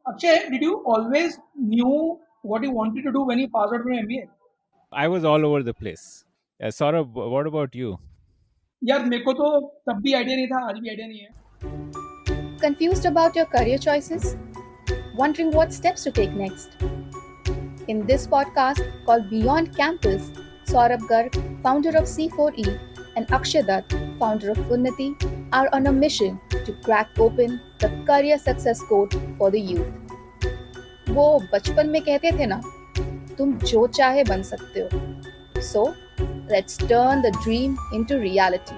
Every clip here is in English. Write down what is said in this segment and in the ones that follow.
Akshay, did you always knew what you wanted to do when you passed out from MBA? I was all over the place. Saurabh, what about you? यार मेरे को तो तब भी idea नहीं था, आज भी आइडिया नहीं है. Confused about your career choices? Wondering what steps to take next? In this podcast called Beyond Campus, Saurabh Garg, founder of C4E, and Akshay Dutt, founder of Unnati, are on a mission to crack open the career success code for the youth. वो बचपन में कहते थे ना, तुम जो चाहे बन सकते हो. So, let's turn the dream into reality.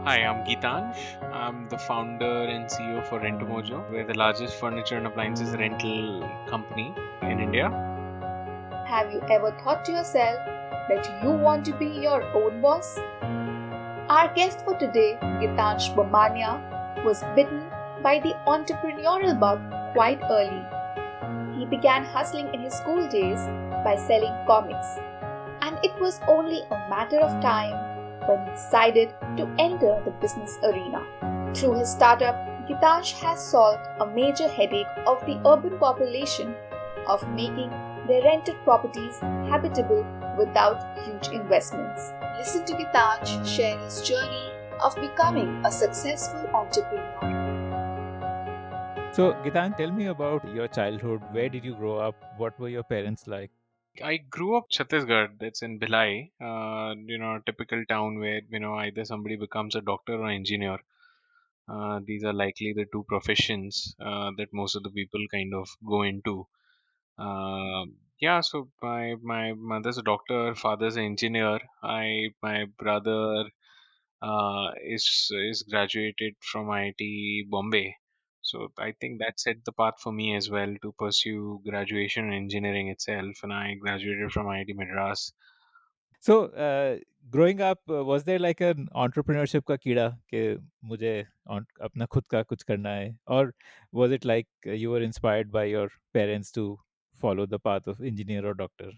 Hi, I'm Geetansh. I'm the founder and CEO for RentoMojo. We're the largest furniture and appliances rental company in India. Have you ever thought to yourself that you want to be your own boss? Our guest for today, Geetansh Bamania, was bitten by the entrepreneurial bug quite early. He began hustling in his school days by selling comics, and it was only a matter of time when he decided to enter the business arena. Through his startup, Geetansh has solved a major headache of the urban population of making their rented properties habitable without huge investments. Listen to Geetansh share his journey of becoming a successful entrepreneur. So, Gitan, tell me about your childhood. Where did you grow up? What were your parents like? I grew up Chhattisgarh, that's in Bhilai, a typical town where, either somebody becomes a doctor or engineer. These are likely the two professions that most of the people kind of go into. Yeah, so my mother's a doctor, father's an engineer. My brother is graduated from IIT Bombay. So I think that set the path for me as well to pursue graduation in engineering itself, and I graduated from IIT Madras. So, growing up, was there like an entrepreneurship का कीड़ा कि मुझे अपना खुद का कुछ करना है? Or was it like you were inspired by your parents to follow the path of engineer or doctor?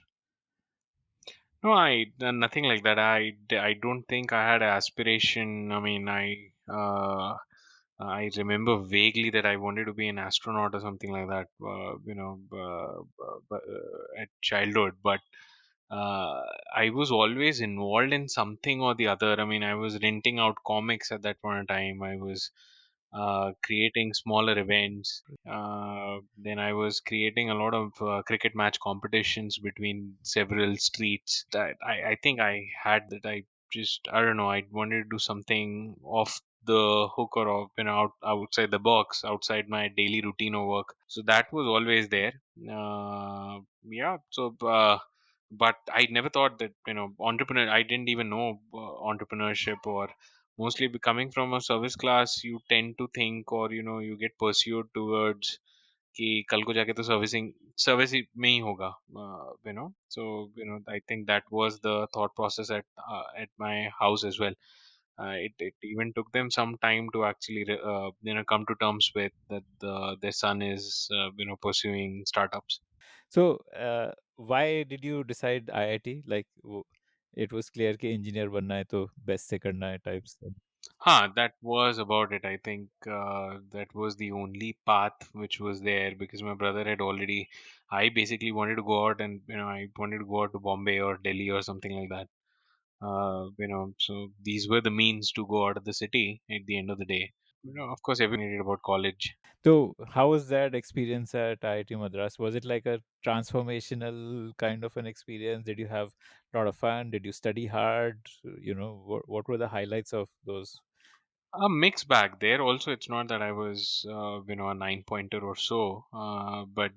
No, I nothing like that. I don't think I had aspiration. I mean, I remember vaguely that I wanted to be an astronaut or something like that. At childhood, but uh, I was always involved in something or the other. I mean, I was renting out comics at that point in time. I was creating smaller events. Then I was creating a lot of cricket match competitions between several streets. That I think I had that. I don't know. I wanted to do something off the hook or outside the box, outside my daily routine of work. So that was always there. Yeah. But I never thought that entrepreneur. I didn't even know entrepreneurship or mostly coming from a service class. You tend to think or you get pursued towards कि कल को जाके तो service में ही होगा so I think that was the thought process at my house as well. It even took them some time to actually come to terms with that their son is pursuing startups. So, why did you decide IIT? Like, it was clear कि engineer बनना है तो best से करना है types. That was about it. I think that was the only path which was there because my brother had already. I basically wanted to go out and I wanted to go out to Bombay or Delhi or something like that. So these were the means to go out of the city at the end of the day. Of course, everyone needed about college. So, how was that experience at IIT Madras? Was it like a transformational kind of an experience? Did you have a lot of fun? Did you study hard? What were the highlights of those? A mixed bag there. Also, it's not that I was, a nine pointer or so, but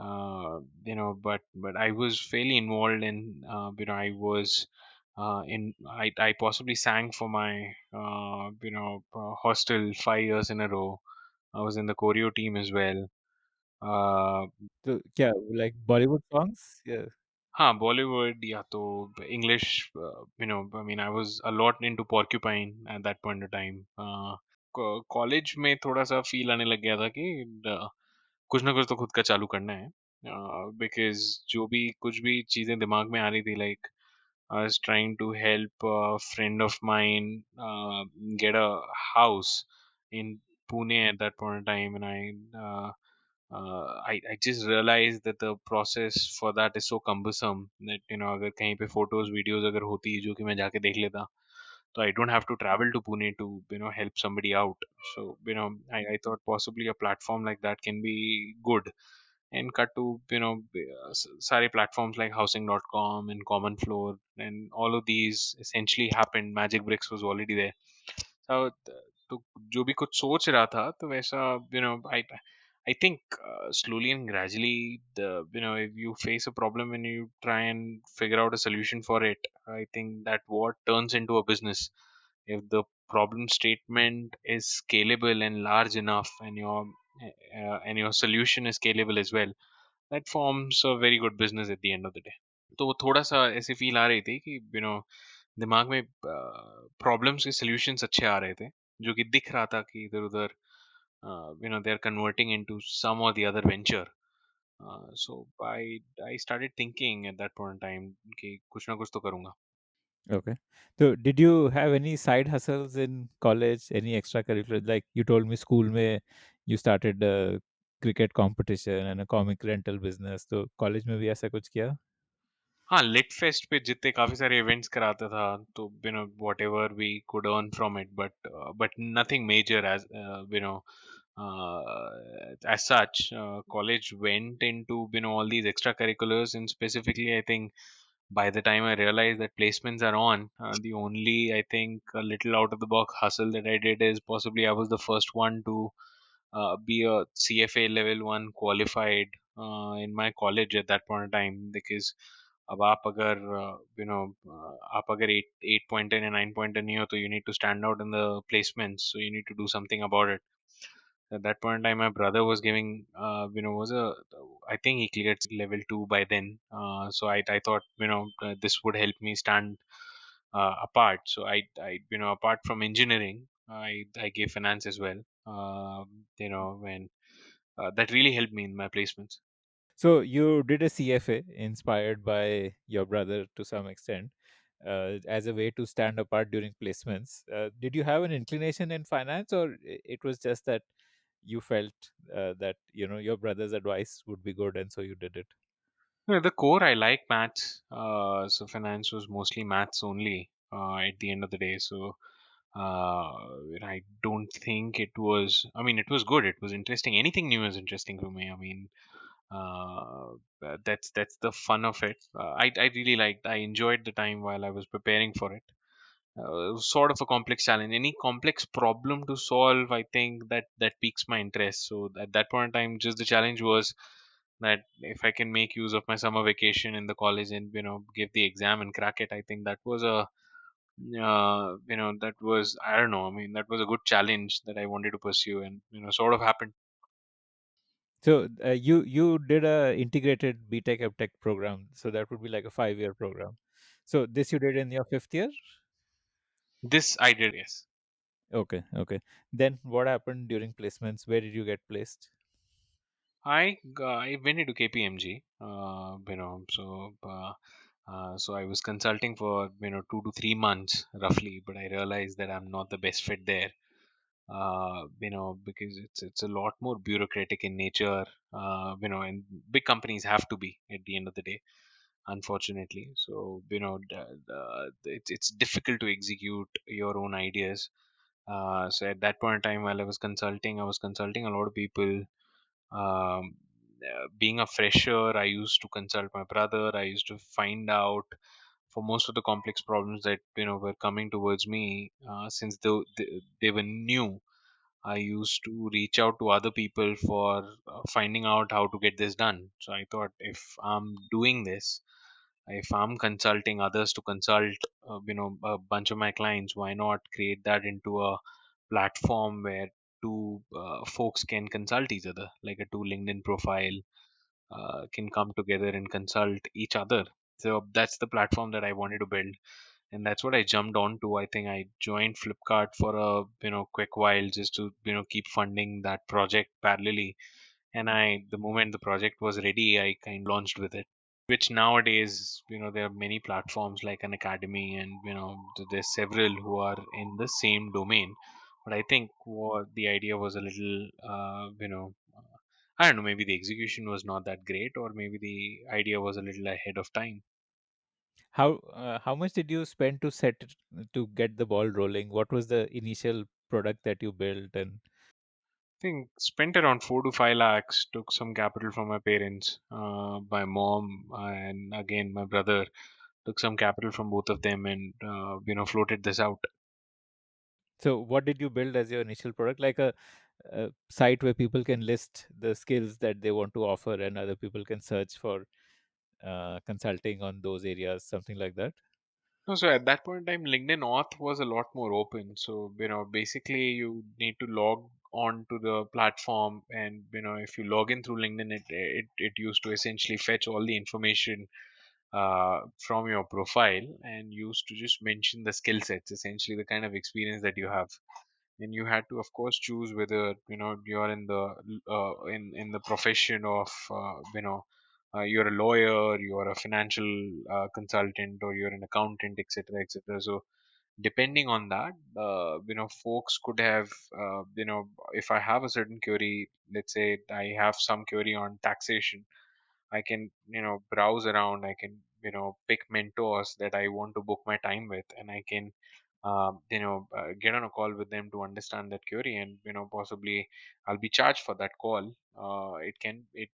I was fairly involved in, I was I possibly sang for my, hostel 5 years in a row. I was in the choreo team as well. Uh, So, yeah, like Bollywood songs? Yeah. हाँ, बॉलीवुड या तो English I mean I was a lot into porcupine at that point of time college में थोड़ा सा feel आने लग गया था कि कुछ ना कुछ तो खुद का चालू करना है बिकॉज जो भी कुछ भी चीज़ें दिमाग में आ रही थी like I was trying to help friend of mine get a house in Pune at that point in time, and I just realized that the process for that is so cumbersome that अगर कहीं पे photos videos अगर होती जो कि मैं जाके देख लेता, so I don't have to travel to Pune to help somebody out. So I thought possibly a platform like that can be good, and cut to sorry, platforms like housing.com and common floor and all of these essentially happened. Magic bricks was already there. So तो जो भी कुछ सोच रहा था तो वैसा I think slowly and gradually, if you face a problem and you try and figure out a solution for it, I think that what turns into a business. If the problem statement is scalable and large enough, and your solution is scalable as well, that forms a very good business at the end of the day. तो वो थोड़ा सा ऐसे feel आ रही थी कि दिमाग में प्रॉब्लम्स के सॉल्यूशंस अच्छे आ रहे थे, जो कि दिख रहा था कि इधर उधर they are converting into some और the other venture. So I started thinking at that point in time कि कुछ ना कुछ तो करूंगा. Okay. So did you have any side hustles in college, any extracurricular? Like you told me school में you started a cricket competition and a comic rental business. तो college में भी ऐसा कुछ किया? हाँ, लिट फेस्ट पे जितने काफी सारे इवेंट्स कराता था, तो whatever we could earn from it, but nothing major as as such. College went into all these extracurriculars, and specifically I think by the time I realized that placements are on, the only, I think, a little out of the box hustle that I did is possibly I was the first one to be a CFA level 1 qualified in my college at that point in time. Because अब आप अगर आप अगर 8.10 या 9.10 नहीं हो, तो you need to stand out in the placements, so you need to do something about it. At that point in time, my brother was giving was a, I think he cleared level 2 by then. So I thought this would help me stand apart. So I apart from engineering, I gave finance as well. When that really helped me in my placements. So you did a CFA inspired by your brother to some extent, as a way to stand apart during placements. Did you have an inclination in finance, or it was just that you felt that your brother's advice would be good, and so you did it? The core, I like maths. So finance was mostly maths only at the end of the day. So I don't think it was. I mean, it was good. It was interesting. Anything new is interesting for me. I mean, that's the fun of it. I really liked. I enjoyed the time while I was preparing for it. It was sort of a complex challenge. Any complex problem to solve, I think that piques my interest. So at that point in time, just the challenge was that if I can make use of my summer vacation in the college and give the exam and crack it, I think that was that was, I don't know. I mean, that was a good challenge that I wanted to pursue, and sort of happened. So you did a integrated BTech EdTech program, so that would be like a 5-year program. So this you did in your fifth year? This I did, yes. Okay, okay. Then what happened during placements? Where did you get placed? I went into KPMG. So I was consulting for 2 to 3 months roughly, but I realized that I'm not the best fit there. Because it's a lot more bureaucratic in nature. And big companies have to be at the end of the day, unfortunately. So it's difficult to execute your own ideas. So at that point in time, while I was consulting a lot of people. Being a fresher, I used to consult my brother. I used to find out for most of the complex problems that were coming towards me, since they were new. I used to reach out to other people for finding out how to get this done. So I thought, if I'm doing this, if I'm consulting others to consult, a bunch of my clients, why not create that into a platform where two folks can consult each other, like a two LinkedIn profile can come together and consult each other. So that's the platform that I wanted to build, and that's what I jumped onto. I think I joined Flipkart for a quick while just to keep funding that project parallelly. And the moment the project was ready, I kind of launched with it. Which nowadays, there are many platforms like an academy, and there's several who are in the same domain, But I think what the idea was a little, I don't know, maybe the execution was not that great, or maybe the idea was a little ahead of time. How much did you spend to to get the ball rolling? What was the initial product that you built? And I think spent around 4 to 5 lakhs. Took some capital from my parents, my mom, and again my brother. Took some capital from both of them, and floated this out. so what did you build as your initial product? Like a site where people can list the skills that they want to offer, and other people can search for consulting on those areas, something like that. No, so at that point in time, LinkedIn Auth was a lot more open. So, basically you need to log on to the platform, and, if you log in through LinkedIn, it used to essentially fetch all the information from your profile, and used to just mention the skill sets, essentially the kind of experience that you have. And you had to, of course, choose whether, you're in the in the profession of, you're a lawyer, you're a financial consultant, or you're an accountant, etc., etc. So depending on that, folks could have, if I have a certain query, let's say I have some query on taxation, I can, browse around. I can, pick mentors that I want to book my time with, and I can, get on a call with them to understand that query, and, possibly I'll be charged for that call. It can it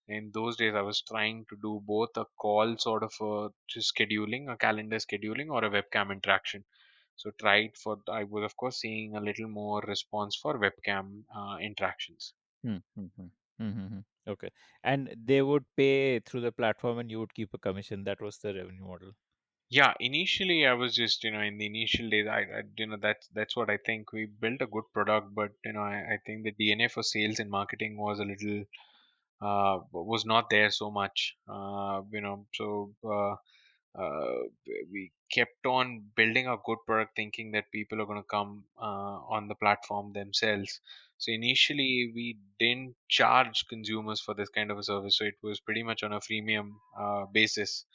In those days, I was trying to do both a call sort of just scheduling, a calendar scheduling, or a webcam interaction. So tried for I was of course seeing a little more response for webcam interactions. Hmm, hmm, hmm. Hmm, hmm, hmm. Okay. And they would pay through the platform and you would keep a commission. That was the revenue model. Yeah, initially I was just, in the initial days, that's what I think. We built a good product, but, I think the DNA for sales and marketing was a little, was not there so much. We kept on building a good product, thinking that people are going to come on the platform themselves. So initially we didn't charge consumers for this kind of a service, so it was pretty much on a freemium basis.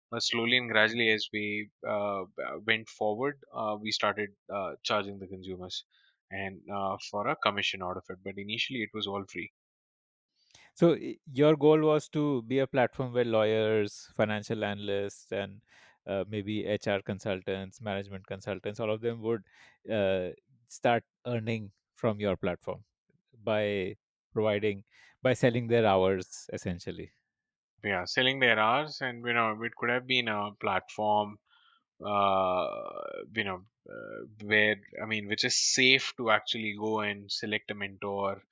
But slowly and gradually, as we went forward, we started charging the consumers, and for a commission out of it. But initially it was all free. So your goal was to be a platform where lawyers, financial analysts, and maybe HR consultants, management consultants, all of them would uh, start earning from your platform by providing, by selling their hours essentially. Yeah, selling their hours, and, it could have been a platform, where, I mean, which is safe to actually go and select a mentor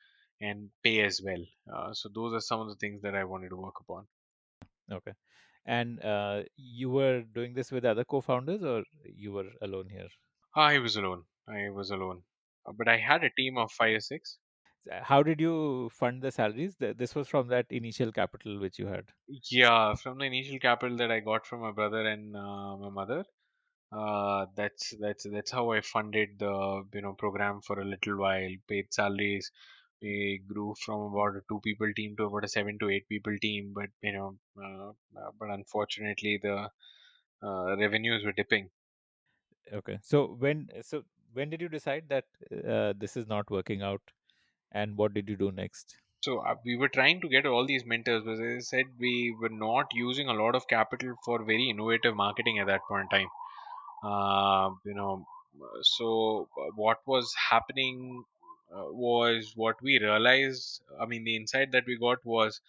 and pay as well. So those are some of the things that I wanted to work upon. Okay. And you were doing this with other co-founders, or you were alone here? I was alone. I was alone. But I had a team of 5 or 6. How did you fund the salaries? This was from that initial capital which you had. Yeah, from the initial capital that I got from my brother and my mother, that's how I funded the, program for a little while. Paid salaries. We grew from about a 2 people team to about a 7 to 8 people team, but, but unfortunately the revenues were dipping. Okay. So when did you decide that this is not working out, and what did you do next? So we were trying to get all these mentors, but as I said, we were not using a lot of capital for very innovative marketing at that point in time. What was happening was what we realized. I mean, the insight that we got was,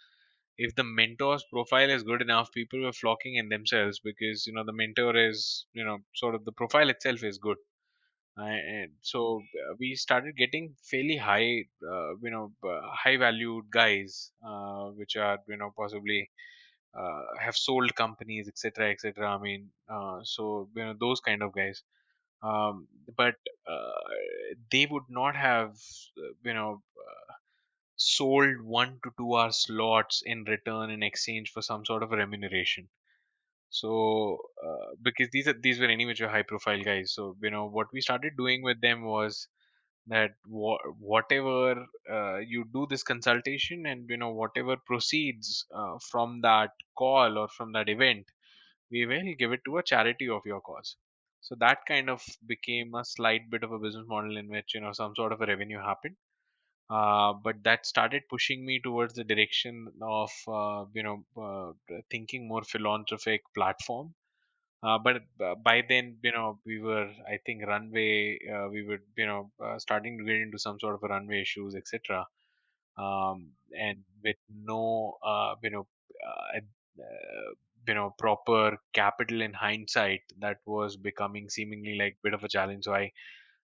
if the mentor's profile is good enough, people were flocking in themselves, because, the mentor is, sort of the profile itself is good. And so we started getting fairly high valued guys, which are, possibly have sold companies, etc., etc. I mean, so, those kind of guys. But they would not have, sold 1 to 2 hour slots in return, in exchange for some sort of a remuneration. So because these were any which were high profile guys, so, what we started doing with them was that, whatever you do this consultation, and, whatever proceeds from that call or from that event, we will give it to a charity of your cause. So that kind of became a slight bit of a business model in which, some sort of a revenue happened. But that started pushing me towards the direction of thinking more philanthropic platform. But by then, we were, I think, runway. We were, starting to get into some sort of a runway issues, etc. And with no, proper capital in hindsight, that was becoming seemingly like bit of a challenge. So I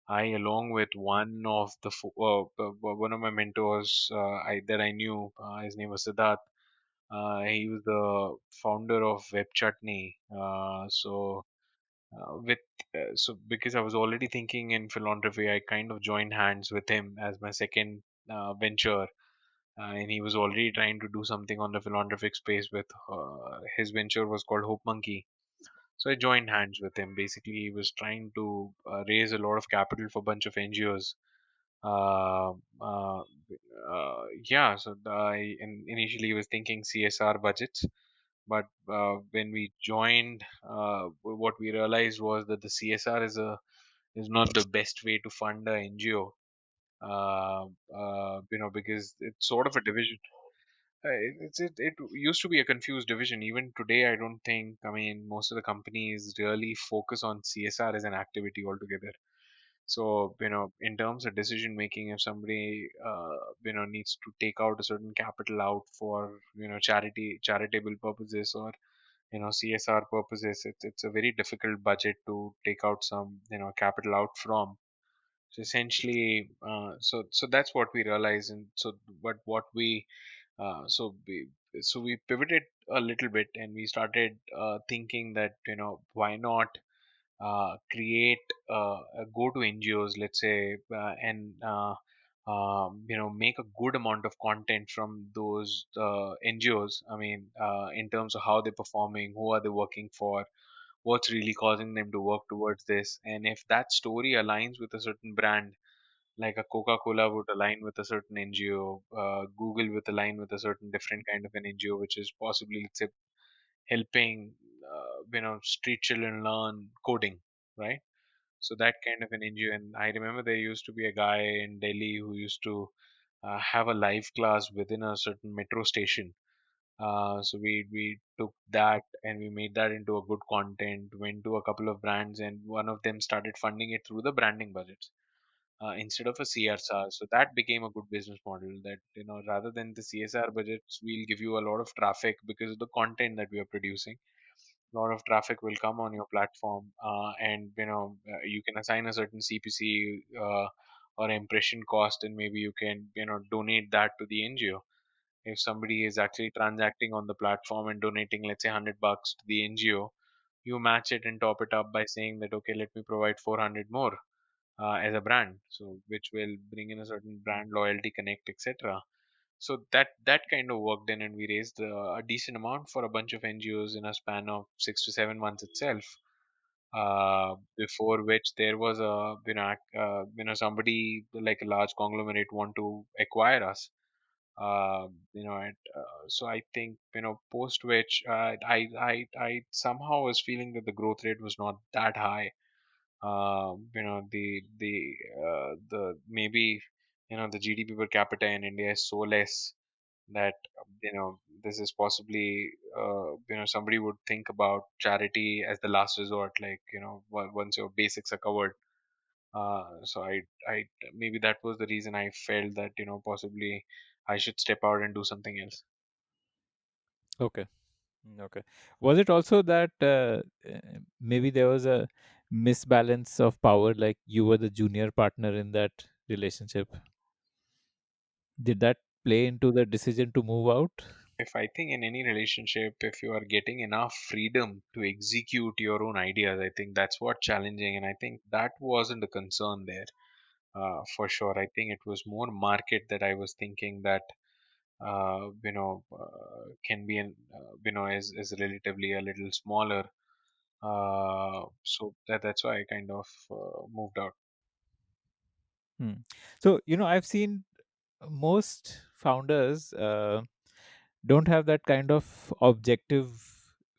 along with one of my mentors, that I knew, his name was Siddharth. He was the founder of Web Chutney. With so because I was already thinking in philanthropy, I kind of joined hands with him as my second venture, and he was already trying to do something on the philanthropic space with his venture was called Hope Monkey. So I joined hands with him. Basically, he was trying to raise a lot of capital for a bunch of NGOs. Uh, uh, yeah, so initially was thinking CSR budgets, but when we joined, what we realized was that the CSR is not the best way to fund a NGO. Because it's sort of a division. It used to be a confused division. Even today, I don't think. I mean, most of the companies really focus on CSR as an activity altogether. So, in terms of decision making, if somebody, needs to take out a certain capital out for, charitable purposes, or, CSR purposes, it's a very difficult budget to take out some, capital out from. So essentially, so that's what we realized. And so, what we, so we pivoted a little bit, and we started thinking that, why not create go to NGOs, let's say, and make a good amount of content from those NGOs. I mean, in terms of how they're performing, who are they working for, what's really causing them to work towards this, and if that story aligns with a certain brand, like a Coca-Cola would align with a certain NGO, Google would align with a certain different kind of an NGO, which is possibly, let's say, helping street children learn coding, right? So that kind of an NGO. And I remember there used to be a guy in Delhi who used to have a live class within a certain metro station. So we took that and we made that into a good content. Went to a couple of brands, and one of them started funding it through the branding budgets instead of a CSR. So that became a good business model. That, rather than the CSR budgets, we'll give you a lot of traffic because of the content that we are producing. A lot of traffic will come on your platform, and you can assign a certain CPC or impression cost, and maybe you can donate that to the NGO. If somebody is actually transacting on the platform and donating, let's say, $100 to the NGO, you match it and top it up by saying that, okay, let me provide 400 more as a brand, so which will bring in a certain brand loyalty connect, etc. So that kind of worked in, and we raised a decent amount for a bunch of NGOs in a span of 6 to 7 months itself. Before which there was a somebody like a large conglomerate want to acquire us. So I think, post which, I somehow was feeling that the growth rate was not that high. The maybe, the GDP per capita in India is so less that, this is possibly, somebody would think about charity as the last resort, like, once your basics are covered. So I maybe that was the reason I felt that, possibly I should step out and do something else. Okay. Okay. Was it also that maybe there was a misbalance of power, like you were the junior partner in that relationship? Did that play into the decision to move out? If I think in any relationship, if you are getting enough freedom to execute your own ideas, I think that's what challenging, and I think that wasn't a concern there. For sure, I think it was more market that I was thinking that, can be is relatively a little smaller. So that's why I kind of moved out. Hmm. So, I've seen most founders don't have that kind of objective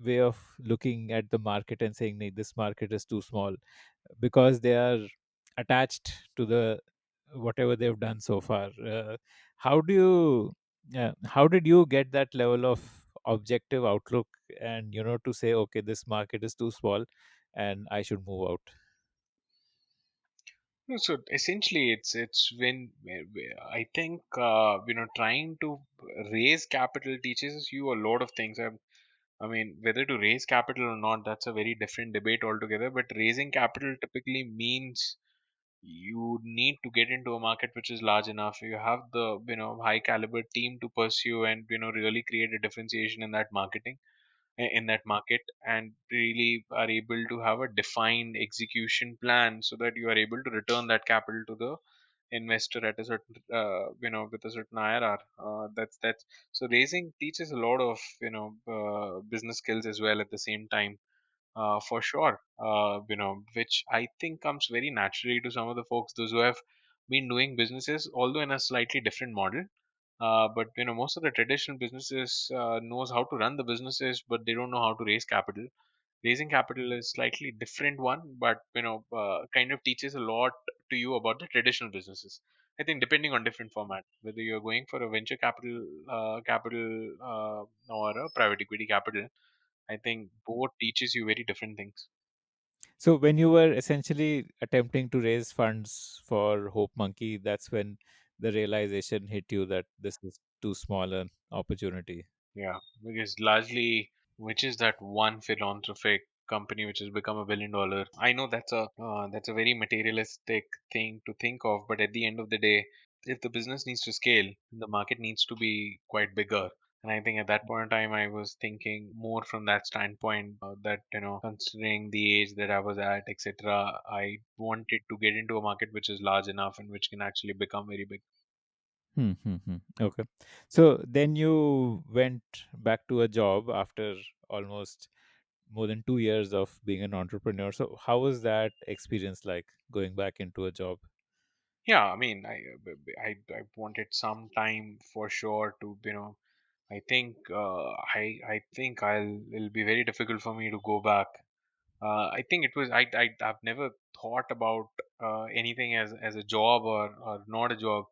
way of looking at the market and saying, "Nee, this market is too small," because they are attached to the whatever they've done so far. How do you how did you get that level of objective outlook, and to say, okay, this market is too small and I should move out? No, so essentially, it's when I think trying to raise capital teaches you a lot of things. I mean, whether to raise capital or not, that's a very different debate altogether. But raising capital typically means you need to get into a market which is large enough. You have the high caliber team to pursue and really create a differentiation in that market, and really are able to have a defined execution plan so that you are able to return that capital to the investor at a certain with a certain IRR. That's so raising teaches a lot of business skills as well at the same time, for sure. Which I think comes very naturally to some of the folks, those who have been doing businesses, although in a slightly different model. But most of the traditional businesses knows how to run the businesses, but they don't know how to raise capital. Raising capital is slightly different one, but kind of teaches a lot to you about the traditional businesses. I think depending on different format, whether you're going for a venture capital or a private equity capital, I think both teaches you very different things. So when you were essentially attempting to raise funds for Hope Monkey, that's when the realization hit you that this is too small an opportunity. Yeah, because largely, which is that one philanthropic company which has become $1 billion. I know that's a very materialistic thing to think of, but at the end of the day, if the business needs to scale, the market needs to be quite bigger. And I think at that point in time, I was thinking more from that standpoint, that considering the age that I was at, etc., I wanted to get into a market which is large enough and which can actually become very big. Okay. So then you went back to a job after almost more than 2 years of being an entrepreneur. So how was that experience like, going back into a job? Yeah, I mean, I wanted some time for sure to I think I think it'll be very difficult for me to go back. I think it was I've never thought about anything as a job or not a job,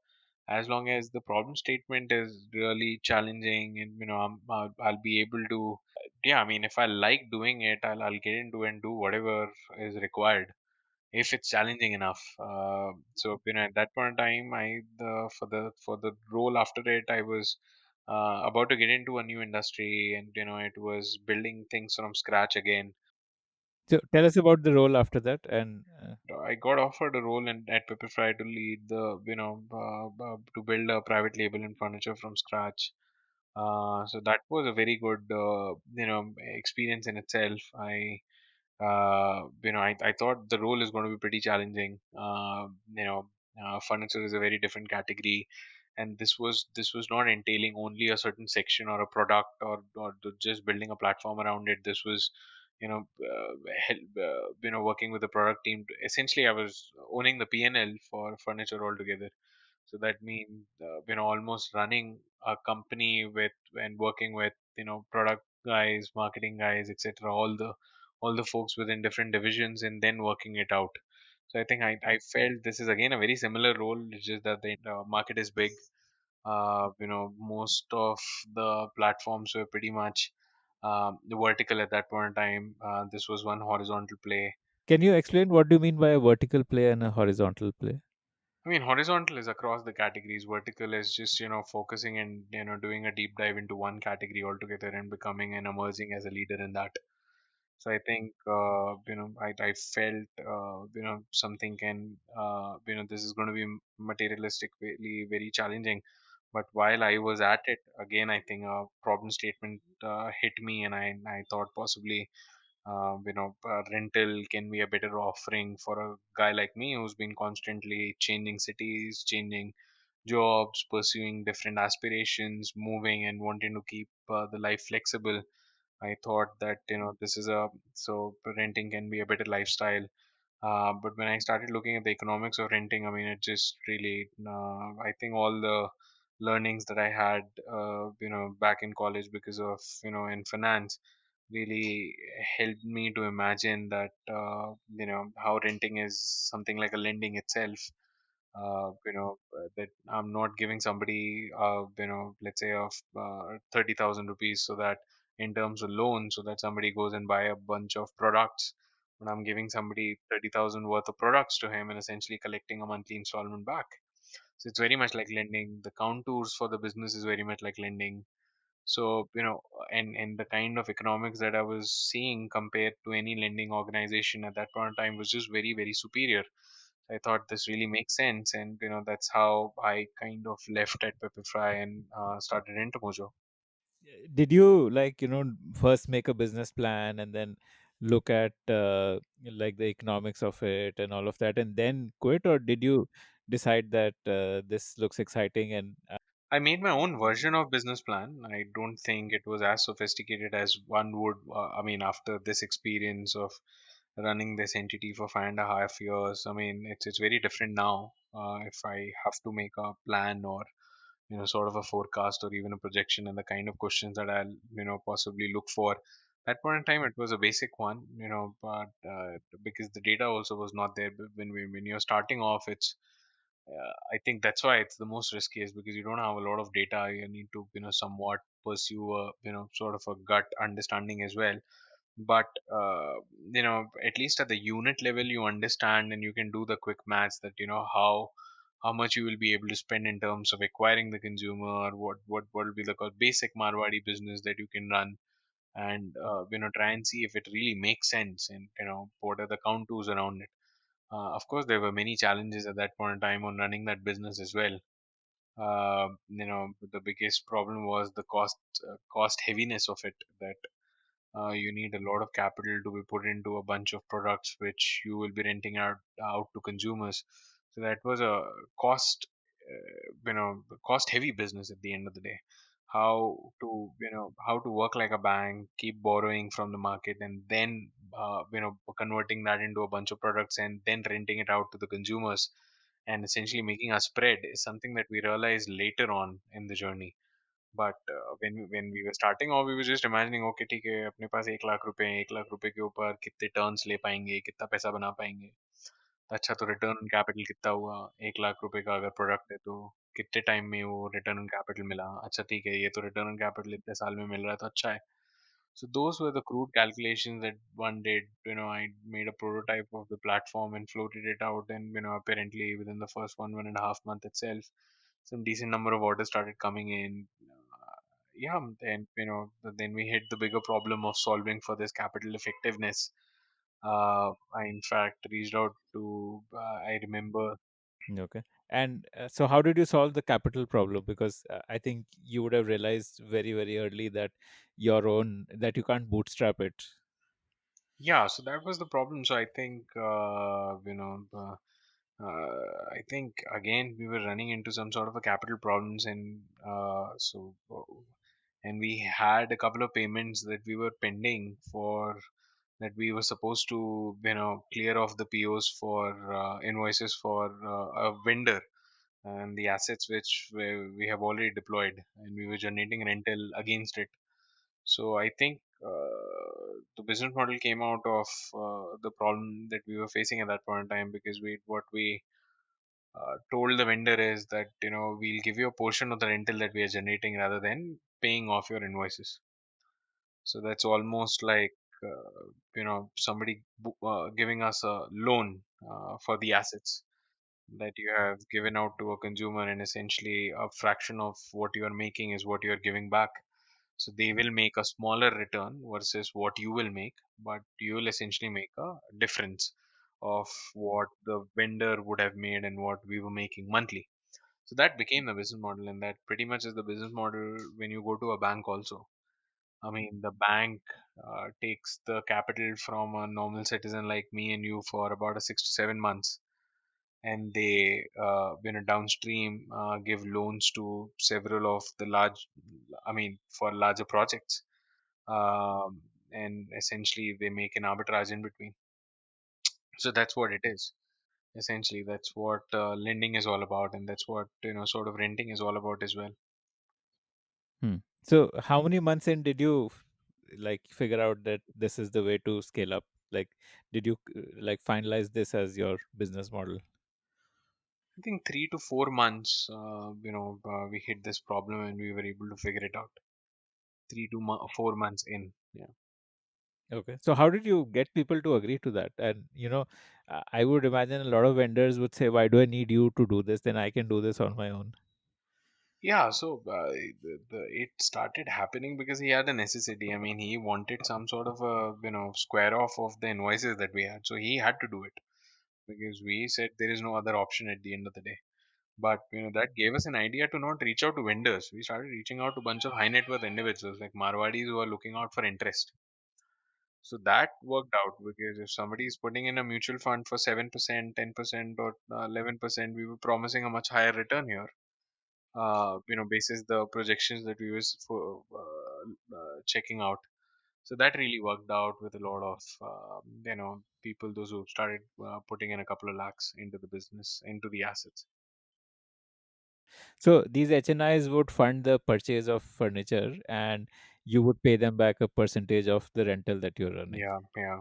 as long as the problem statement is really challenging, and I'll be able to, yeah, I mean, if I like doing it, I'll get into and do whatever is required if it's challenging enough. So at that point in time, I the for the role after it, I was about to get into a new industry, and it was building things from scratch again. So tell us about the role after that. And I got offered a role at Pepperfry to lead the to build a private label in furniture from scratch. So that was a very good experience in itself. I thought the role is going to be pretty challenging. Furniture is a very different category, and this was not entailing only a certain section or a product, or just building a platform around it. This was working with the product team. Essentially, I was owning the P&L for furniture altogether. So that means almost running a company with and working with product guys, marketing guys, etc., all the folks within different divisions, and then working it out. So I think I felt this is again a very similar role. It's just that the market is big. Most of the platforms were pretty much vertical at that point in time. This was one horizontal play. can you explain what do you mean by a vertical play and a horizontal play? I mean, horizontal is across the categories. Vertical is just focusing and doing a deep dive into one category altogether and becoming and emerging as a leader in that. So I think I felt something can this is going to be materialistically very challenging. But while I was at it, again, I think a problem statement hit me, and I thought possibly rental can be a better offering for a guy like me who's been constantly changing cities, changing jobs, pursuing different aspirations, moving and wanting to keep the life flexible. I thought that this is a so renting can be a better lifestyle. But when I started looking at the economics of renting, I mean, it just really I think all the learnings that I had back in college because of in finance, really helped me to imagine that how renting is something like a lending itself. That I'm not giving somebody let's say of 30,000 rupees, so that in terms of loan, so that somebody goes and buy a bunch of products, but I'm giving somebody 30,000 worth of products to him and essentially collecting a monthly installment back. So it's very much like lending. The contours for the business is very much like lending. So, and the kind of economics that I was seeing compared to any lending organization at that point in time was just very, very superior. I thought this really makes sense, and that's how I kind of left at Pepify and started Rentomojo. Did you, like, first make a business plan and then look at like the economics of it and all of that and then quit, or did you decide that this looks exciting and I made my own version of business plan. I don't think it was as sophisticated as one would. I mean, after this experience of running this entity for 5.5 years, I mean, it's very different now. If I have to make a plan or sort of a forecast or even a projection, and the kind of questions that I'll possibly look for. At point in time, it was a basic one, but because the data also was not there. But when you're starting off, it's I think that's why it's the most riskiest, because you don't have a lot of data. You need to somewhat pursue a sort of a gut understanding as well. But at least at the unit level, you understand and you can do the quick maths that how much you will be able to spend in terms of acquiring the consumer, what will be the basic Marwadi business that you can run, and try and see if it really makes sense, and what are the contours around it. Of course, there were many challenges at that point in time on running that business as well. The biggest problem was the cost heaviness of it. That you need a lot of capital to be put into a bunch of products which you will be renting out to consumers. So that was a cost, cost heavy business at the end of the day. How to work like a bank, keep borrowing from the market, and then converting that into a bunch of products and then renting it out to the consumers, and essentially making a spread is something that we realized later on in the journey. But when we were starting off, we were just imagining, okay, ठीक है, अपने पास 1 लाख रुपए हैं, 1 लाख रुपए के ऊपर कितने turns ले पाएंगे, कितना पैसा बना पाएंगे, तो अच्छा, तो रिटर्न ऑन कैपिटल कितना हुआ, 1 लाख रुपए का अगर प्रोडक्ट है तो कितने टाइम में वो रिटर्न ऑन कैपिटल मिला, अच्छा ठीक है, ये तो रिटर्न ऑन कैपिटल इतने साल में मिल रहा है तो अच्छा है. So those were the crude calculations that one did. I made a prototype of the platform and floated it out, and apparently within the first 1.5 month itself, some decent number of orders started coming in. Yeah, and then we hit the bigger problem of solving for this capital effectiveness. I in fact reached out to. I remember. okay. And so how did you solve the capital problem? Because I think you would have realized very, very early that that you can't bootstrap it. Yeah, so that was the problem. So I think I think again we were running into some sort of a capital problems, and and we had a couple of payments that we were pending for, that we were supposed to clear off the POs for invoices for a vendor and the assets which we have already deployed, and we were generating rental against it. So I think the business model came out of the problem that we were facing at that point in time, because we told the vendor is that we'll give you a portion of the rental that we are generating rather than paying off your invoices. So that's almost like somebody giving us a loan for the assets that you have given out to a consumer, and essentially a fraction of what you are making is what you are giving back. So they will make a smaller return versus what you will make, but you will essentially make a difference of what the vendor would have made and what we were making monthly. So that became the business model, and that pretty much is the business model when you go to a bank also. I mean, the bank takes the capital from a normal citizen like me and you for about a 6 to 7 months, and they downstream give loans to several of the large, I mean, for larger projects, and essentially they make an arbitrage in between. So that's what it is. Essentially, that's what lending is all about, and that's what sort of renting is all about as well. So how many months in did you like figure out that this is the way to scale up? Like, did you like finalize this as your business model? I think 3 to 4 months, we hit this problem and we were able to figure it out. 4 months in. Yeah. Okay. So how did you get people to agree to that? And I would imagine a lot of vendors would say, "Why do I need you to do this? Then I can do this on my own." Yeah, so it started happening because he had a necessity. I mean, he wanted some sort of a square off of the invoices that we had, so he had to do it because we said there is no other option at the end of the day. But that gave us an idea to not reach out to vendors. We started reaching out to a bunch of high net worth individuals like Marwadis who are looking out for interest. So that worked out because if somebody is putting in a mutual fund for 7%, 10%, or 11%, we were promising a much higher return here. Basis the projections that we was for checking out. So that really worked out with a lot of people, those who started putting in a couple of lakhs into the business, into the assets. So these HNIs would fund the purchase of furniture, and you would pay them back a percentage of the rental that you're running. Yeah, yeah.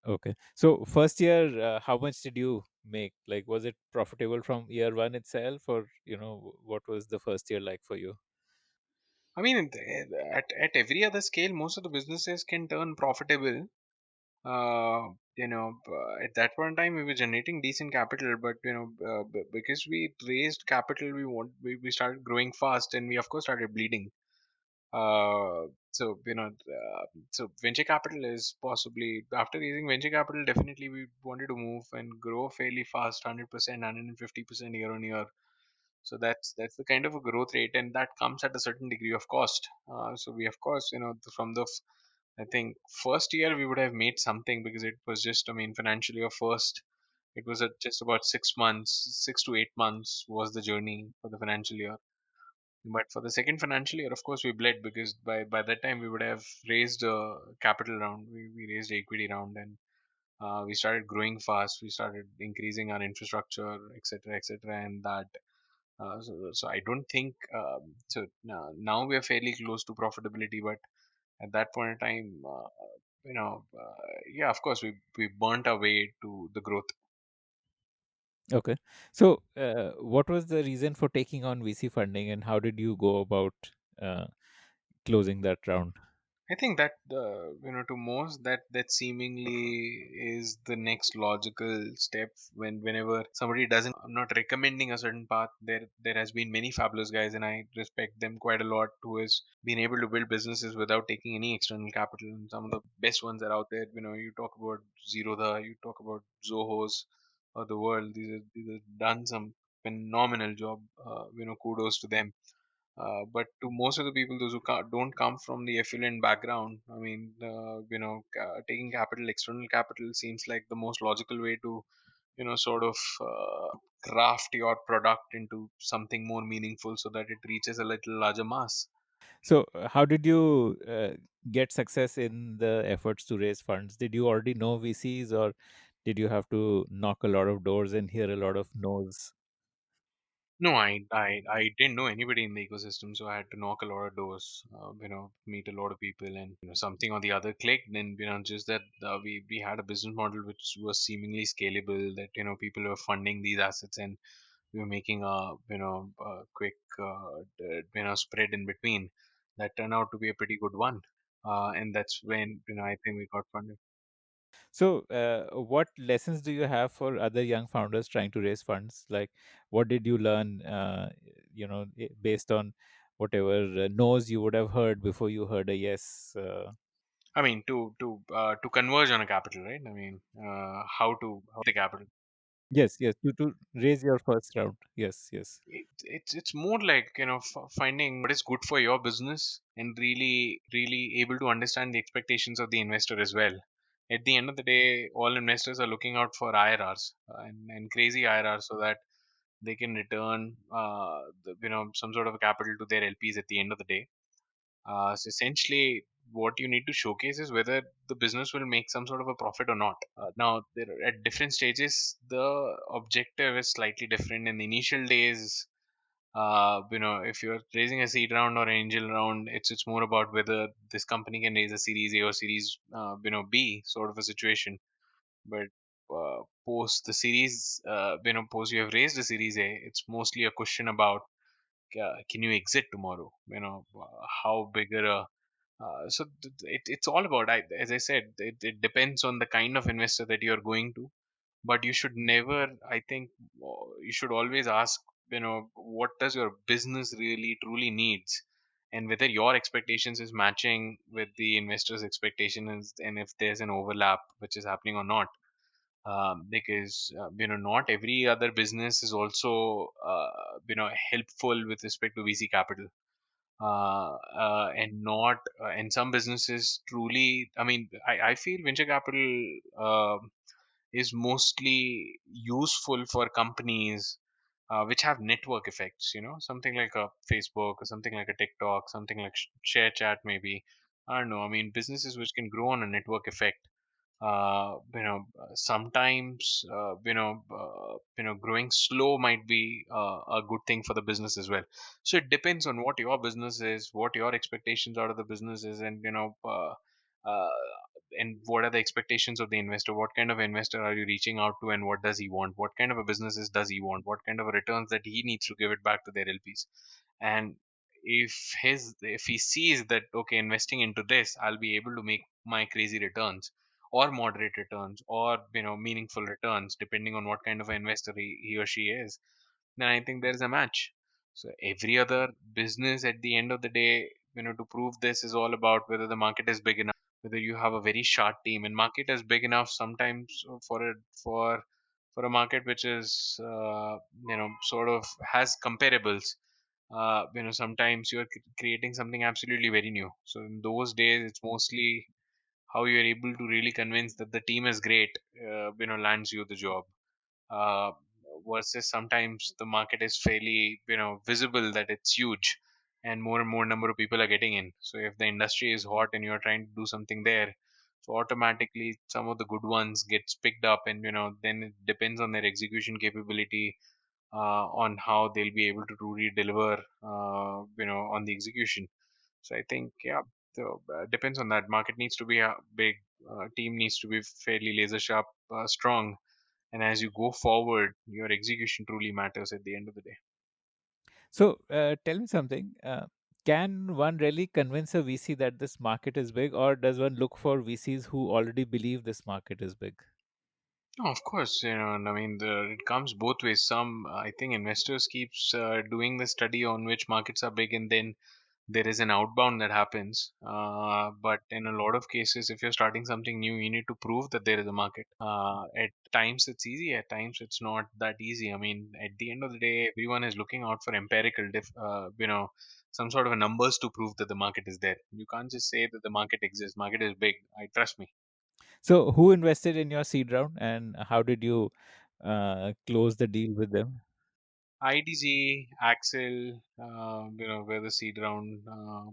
Okay. So first year, how much did you make? Like, was it profitable from year one itself, or what was the first year like for you? I mean, at every other scale, most of the businesses can turn profitable. At that point in time, we were generating decent capital, but because we raised capital, we started growing fast, and we of course started bleeding. So venture capital is possibly after raising venture capital, definitely we wanted to move and grow fairly fast, 100%, 150% year on year. So that's the kind of a growth rate, and that comes at a certain degree of cost. So we of course from the I think first year we would have made something because it was just, I mean, financial year first. It was at just about 6 months, 6 to 8 months was the journey for the financial year. But for the second financial year, of course, we bled because by that time we would have raised a capital round. We raised equity round, and we started growing fast. We started increasing our infrastructure, etc., etc., and that. So I don't think so. Now we are fairly close to profitability, but at that point in time, yeah, of course, we burnt our way to the growth. Okay. So, what was the reason for taking on VC funding, and how did you go about uh, closing that round? I think that to most that seemingly is the next logical step whenever somebody doesn't. I'm not recommending a certain path. There has been many fabulous guys, and I respect them quite a lot, who has been able to build businesses without taking any external capital. And some of the best ones are out there. You talk about Zerodha, you talk about Zohos of the world. These are done some phenomenal job. Kudos to them. But to most of the people, those who don't come from the affluent background, I mean, taking capital, external capital seems like the most logical way to, sort of craft your product into something more meaningful so that it reaches a little larger mass. So, how did you get success in the efforts to raise funds? Did you already know VCs, or did you have to knock a lot of doors and hear a lot of no's? No, I didn't know anybody in the ecosystem, so I had to knock a lot of doors, meet a lot of people, and something or the other clicked. And just that we had a business model which was seemingly scalable. That people were funding these assets, and we were making a quick spread in between. That turned out to be a pretty good one, and that's when I think we got funded. So, what lessons do you have for other young founders trying to raise funds? Like, what did you learn, based on whatever no's you would have heard before you heard a yes? I mean, to converge on a capital, right? I mean, how the capital. Yes, yes, to raise your first round. Yes, yes. It's more like finding what is good for your business and really able to understand the expectations of the investor as well. At the end of the day, all investors are looking out for IRRs, and crazy IRRs, so that they can return some sort of capital to their LPs at the end of the day. So essentially, what you need to showcase is whether the business will make some sort of a profit or not. Now, at different stages, the objective is slightly different. In the initial days, If you're raising a seed round or angel round, it's more about whether this company can raise a series A or series B sort of a situation. But post the series, post you have raised a series A, it's mostly a question about can you exit tomorrow? How bigger a it's all about, as I said, it depends on the kind of investor that you're going to. But you should never, I think, you should always ask, what does your business really truly needs, and whether your expectations is matching with the investor's expectations, and if there's an overlap which is happening or not. Because not every other business is also helpful with respect to VC capital, and not and some businesses truly, I feel venture capital is mostly useful for companies which have network effects, something like a Facebook or something like a TikTok, something like share chat maybe. I don't know, businesses which can grow on a network effect. Sometimes growing slow might be a good thing for the business as well. So it depends on what your business is, what your expectations out of the business is, uh, and what are the expectations of the investor. What kind of investor are you reaching out to, and what does he want? What kind of a businesses does he want? What kind of a returns that he needs to give it back to their LPs? And if he sees that, okay, investing into this, I'll be able to make my crazy returns, or moderate returns, or meaningful returns, depending on what kind of an investor he or she is, then I think there's a match. So every other business at the end of the day, to prove this, is all about whether the market is big enough, whether you have a very sharp team, and market is big enough sometimes for a market which is sort of has comparables. Sometimes you're creating something absolutely very new. So in those days, it's mostly how you're able to really convince that the team is great, lands you the job. uh, Versus sometimes the market is fairly visible that it's huge, and more number of people are getting in. So if the industry is hot and you're trying to do something there, so automatically some of the good ones gets picked up, and then it depends on their execution capability, on how they'll be able to truly deliver on the execution. So I think, yeah, so depends on that. Market needs to be a big, team needs to be fairly laser sharp, strong, and as you go forward, your execution truly matters at the end of the day. So, tell me something. Can one really convince a VC that this market is big, or does one look for VCs who already believe this market is big? No, of course, and it comes both ways. Some, I think, investors keeps doing the study on which markets are big, and then there is an outbound that happens. But in a lot of cases, if you're starting something new, you need to prove that there is a market. At times it's easy, at times it's not that easy. At the end of the day, everyone is looking out for empirical, some sort of numbers to prove that the market is there. You can't just say that the market exists. Market is big. I trust me. So, who invested in your seed round, and how did you close the deal with them? IDG, Axel, were the seed round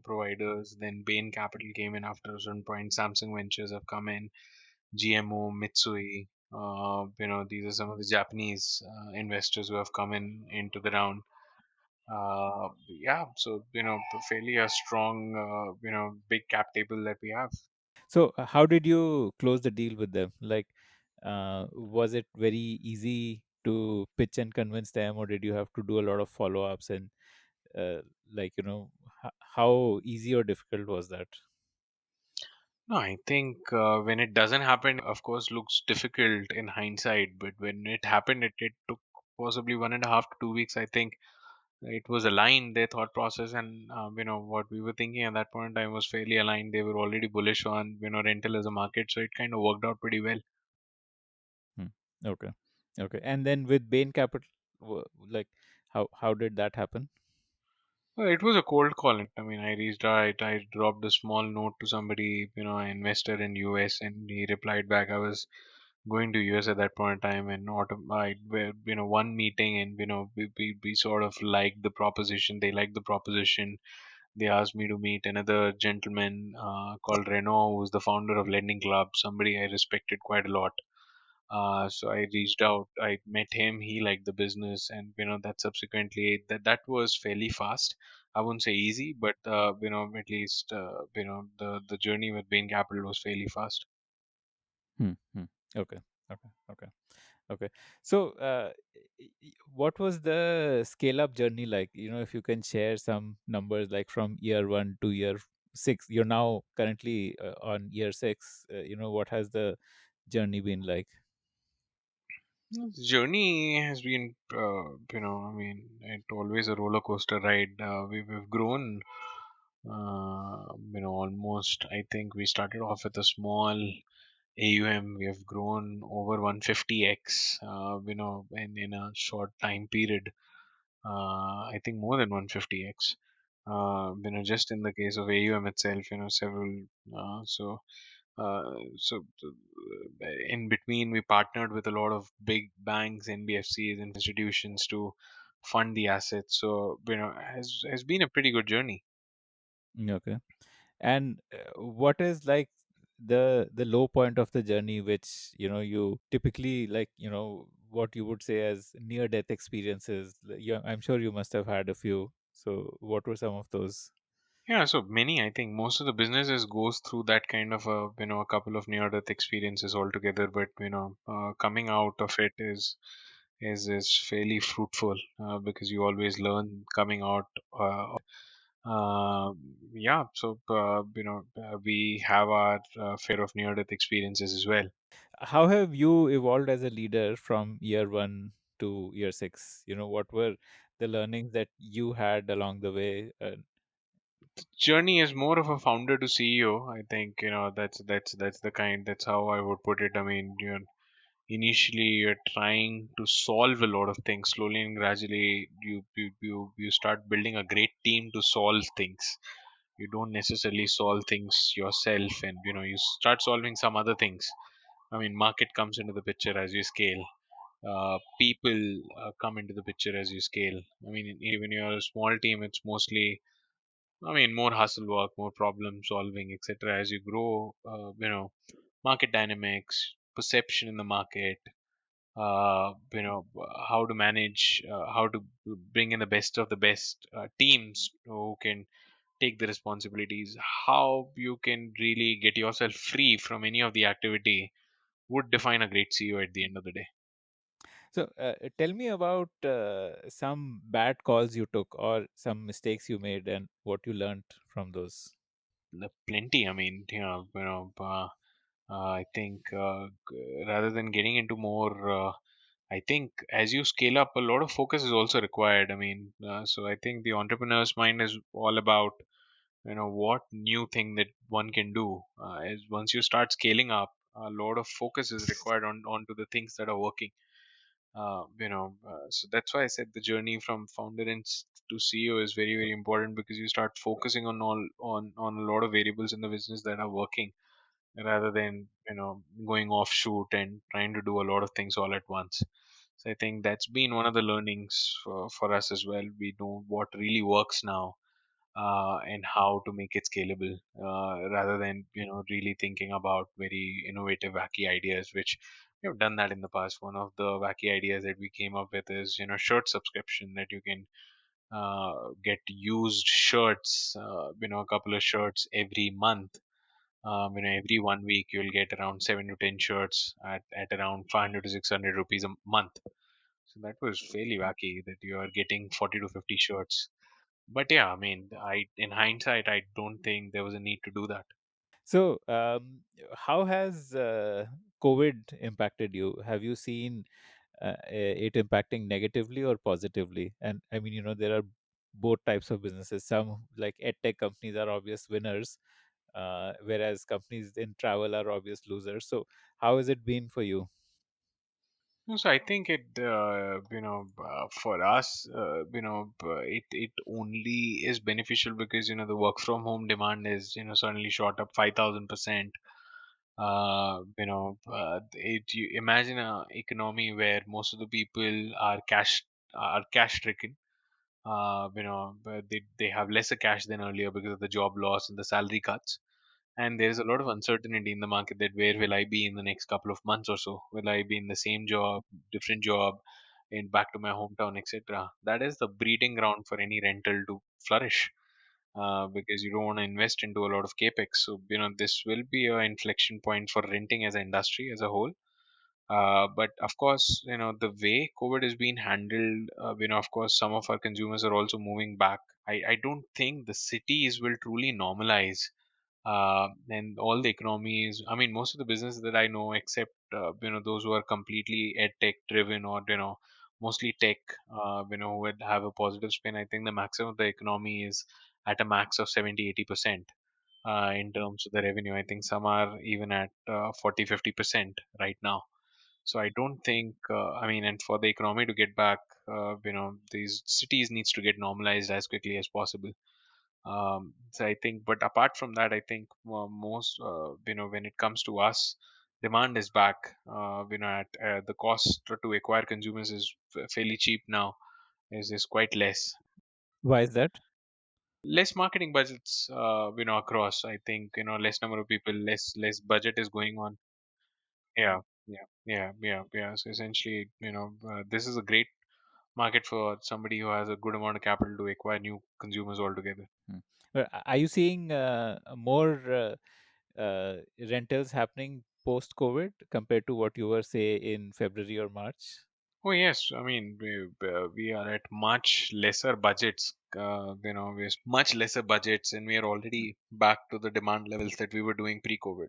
providers. Then Bain Capital came in after a certain point. Samsung Ventures have come in. GMO, Mitsui. These are some of the Japanese investors who have come in into the round. Yeah, so fairly a strong, big cap table that we have. So, how did you close the deal with them? Like, was it very easy to pitch and convince them, or did you have to do a lot of follow ups? And, like, how easy or difficult was that? No, I think when it doesn't happen, of course, looks difficult in hindsight. But when it happened, it took possibly 1.5 to 2 weeks. I think it was aligned, their thought process, and what we were thinking at that point in time was fairly aligned. They were already bullish on rental as a market, so it kind of worked out pretty well. Hmm. Okay. Okay. And then with Bain Capital, like, how did that happen? It was a cold call. I reached out, I dropped a small note to somebody, an investor in US, and he replied back. I was going to US at that point in time, and one meeting, and we sort of liked the proposition. They liked the proposition. They asked me to meet another gentleman called Renault, who's the founder of Lending Club, somebody I respected quite a lot. So I reached out, I met him, he liked the business, and that subsequently that was fairly fast. I wouldn't say easy, but at least the journey with Bain Capital was fairly fast. Hmm. Hmm. Okay. Okay. Okay. Okay. So, what was the scale up journey like? If you can share some numbers, like from year one to year six. You're now currently on year six. What has the journey been like? The journey has been, I mean, it's always a roller coaster ride. We've grown, almost. I think we started off with a small AUM. We have grown over 150x, in a short time period. I think more than 150x. Just in the case of AUM itself, several. So in between, we partnered with a lot of big banks, NBFCs, institutions to fund the assets. So has been a pretty good journey. Okay. And what is like the low point of the journey, which you typically, like, what you would say as near death experiences? I'm sure you must have had a few. So, what were some of those? Yeah, so many. I think most of the businesses goes through that kind of a couple of near death experiences altogether. But coming out of it is fairly fruitful, because you always learn coming out of it. Yeah, so we have our fair of near death experiences as well. How have you evolved as a leader from year one to year six? What were the learnings that you had along the way? Journey is more of a founder to CEO. I think that's the kind, that's how I would put it. I mean, initially you're trying to solve a lot of things. Slowly and gradually you start building a great team to solve things. You don't necessarily solve things yourself, and you start solving some other things. I mean, market comes into the picture as you scale. People come into the picture as you scale. I mean, when you're a small team, it's mostly, I mean, more hustle work, more problem solving, etc. As you grow, market dynamics, perception in the market, how to manage, how to bring in the best of the best teams who can take the responsibilities, how you can really get yourself free from any of the activity would define a great CEO at the end of the day. So, tell me about some bad calls you took or some mistakes you made and what you learned from those. Plenty. I mean, I think, rather than getting into more, I think as you scale up, a lot of focus is also required. I mean, so I think the entrepreneur's mind is all about what new thing that one can do. As once you start scaling up, a lot of focus is required onto the things that are working. So that's why I said the journey from founder to CEO is very, very important, because you start focusing on a lot of variables in the business that are working, rather than going offshoot and trying to do a lot of things all at once. So I think that's been one of the learnings for us as well. We know what really works now, and how to make it scalable, rather than really thinking about very innovative wacky ideas, which we have done that in the past. One of the wacky ideas that we came up with is shirt subscription, that you can get used shirts, a couple of shirts every month. Every 1 week you'll get around 7 to 10 shirts at around 500 to 600 rupees a month. So that was fairly wacky, that you are getting 40 to 50 shirts. But yeah, I mean, in hindsight, I don't think there was a need to do that. So, how has COVID impacted you? Have you seen it impacting negatively or positively? And I mean, there are both types of businesses. Some, like edtech companies, are obvious winners, whereas companies in travel are obvious losers. So, how has it been for you? No, so I think it, for us, it only is beneficial because the work from home demand is suddenly shot up 5,000%. You imagine a economy where most of the people are cash stricken. But they have lesser cash than earlier because of the job loss and the salary cuts. and there is a lot of uncertainty in the market that where will I be in the next couple of months or so? Will I be in the same job, different job, in back to my hometown, etc.? That is the breeding ground for any rental to flourish, because you don't want to invest into a lot of capex. So this will be a inflection point for renting as an industry as a whole. But of course, the way COVID has been handled, of course, some of our consumers are also moving back. I don't think the cities will truly normalize, and all the economies. I mean, most of the businesses that I know, except those who are completely ed tech driven, or mostly tech, who would have a positive spin. I think the maximum of the economy is at a max of 70-80% in terms of the revenue. I think some are even at 40-50% right now. So I don't think, I mean, and for the economy to get back, these cities needs to get normalized as quickly as possible. So I think, but apart from that, I think most, when it comes to us, demand is back. At the cost to acquire consumers is fairly cheap now. Is quite less. Why is that? Less marketing budgets, across. I think less number of people, less budget is going on. Yeah, yeah. So essentially, this is a great market for somebody who has a good amount of capital to acquire new consumers altogether. Hmm. Are you seeing more rentals happening post COVID compared to what you were, say, in February or March? Oh yes, I mean we are at much lesser budgets. We're much lesser budgets, and we are already back to the demand levels that we were doing pre-COVID.